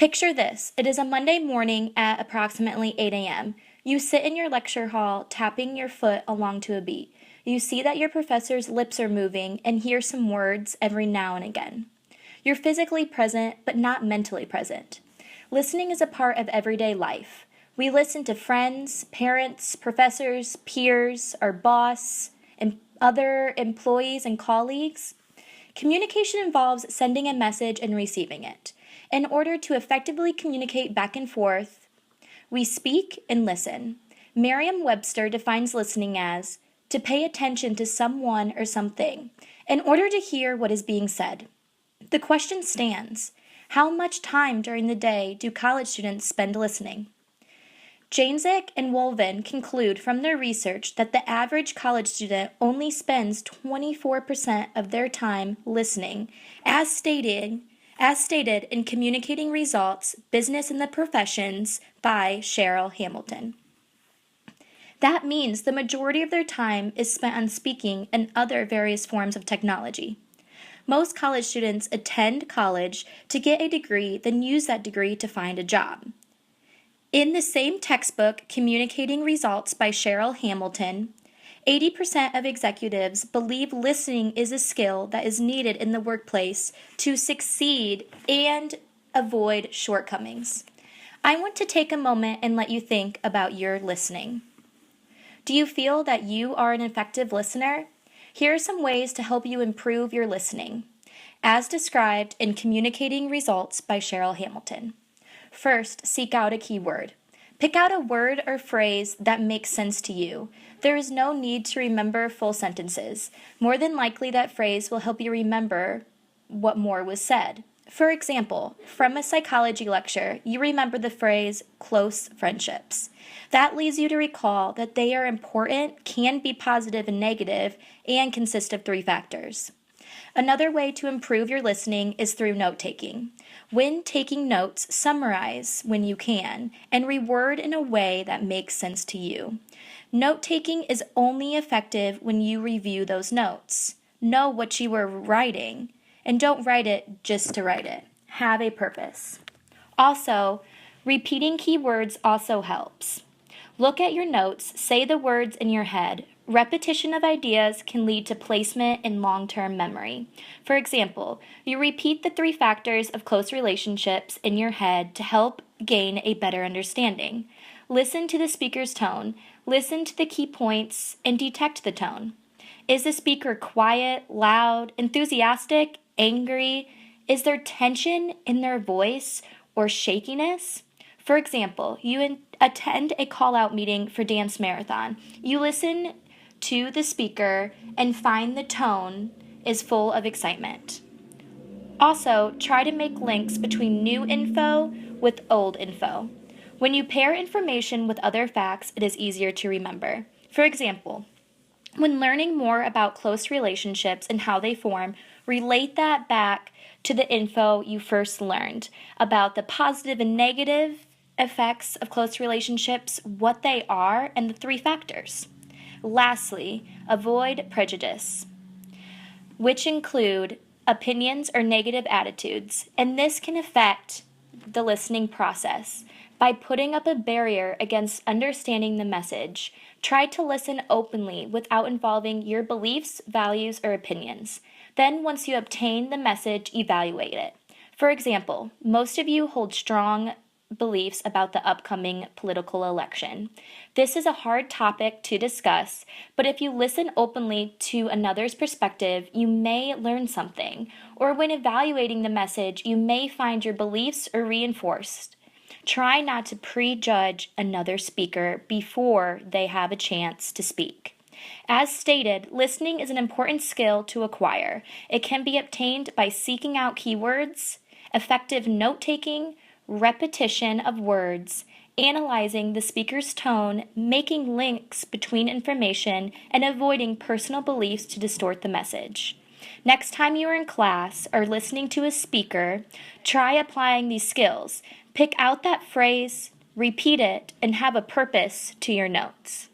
Picture this. It is a Monday morning at approximately 8 a.m. You sit in your lecture hall, tapping your foot along to a beat. You see that your professor's lips are moving and hear some words every now and again. You're physically present, but not mentally present. Listening is a part of everyday life. We listen to friends, parents, professors, peers, our boss, and other employees and colleagues. Communication involves sending a message and receiving it. In order to effectively communicate back and forth, we speak and listen. Merriam-Webster defines listening as to pay attention to someone or something in order to hear what is being said. The question stands: how much time during the day do college students spend listening? Janczyk and Wolven conclude from their research that the average college student only spends 24% of their time listening, as stated in Communicating Results, Business in the Professions by Cheryl Hamilton. That means the majority of their time is spent on speaking and other various forms of technology. Most college students attend college to get a degree, then use that degree to find a job. In the same textbook, Communicating Results by Cheryl Hamilton, 80% of executives believe listening is a skill that is needed in the workplace to succeed and avoid shortcomings. I want to take a moment and let you think about your listening. Do you feel that you are an effective listener? Here are some ways to help you improve your listening, as described in Communicating Results by Cheryl Hamilton. First, seek out a keyword. Pick out a word or phrase that makes sense to you. There is no need to remember full sentences. More than likely, that phrase will help you remember what more was said. For example, from a psychology lecture, you remember the phrase close friendships. That leads you to recall that they are important, can be positive and negative, and consist of 3 factors. Another way to improve your listening is through note-taking. When taking notes, summarize when you can, and reword in a way that makes sense to you. Note-taking is only effective when you review those notes. Know what you were writing, and don't write it just to write it. Have a purpose. Also, repeating keywords also helps. Look at your notes, say the words in your head. Repetition of ideas can lead to placement and long-term memory. For example, you repeat the 3 factors of close relationships in your head to help gain a better understanding. Listen to the speaker's tone. Listen to the key points and detect the tone. Is the speaker quiet, loud, enthusiastic, angry? Is there tension in their voice or shakiness? For example, you attend a call-out meeting for dance marathon. You listen to the speaker and find the tone is full of excitement. Also, try to make links between new info with old info. When you pair information with other facts, it is easier to remember. For example, when learning more about close relationships and how they form, relate that back to the info you first learned about the positive and negative effects of close relationships, what they are, and the 3 factors. Lastly, avoid prejudice, which include opinions or negative attitudes, and this can affect the listening process. By putting up a barrier against understanding the message, try to listen openly without involving your beliefs, values, or opinions. Then, once you obtain the message, evaluate it. For example, most of you hold strong beliefs about the upcoming political election. This is a hard topic to discuss, but if you listen openly to another's perspective, you may learn something, or when evaluating the message, you may find your beliefs are reinforced. Try not to prejudge another speaker before they have a chance to speak. As stated, listening is an important skill to acquire. It can be obtained by seeking out keywords, effective note-taking, repetition of words, analyzing the speaker's tone, making links between information, and avoiding personal beliefs to distort the message. Next time you are in class or listening to a speaker, try applying these skills. Pick out that phrase, repeat it, and have a purpose to your notes.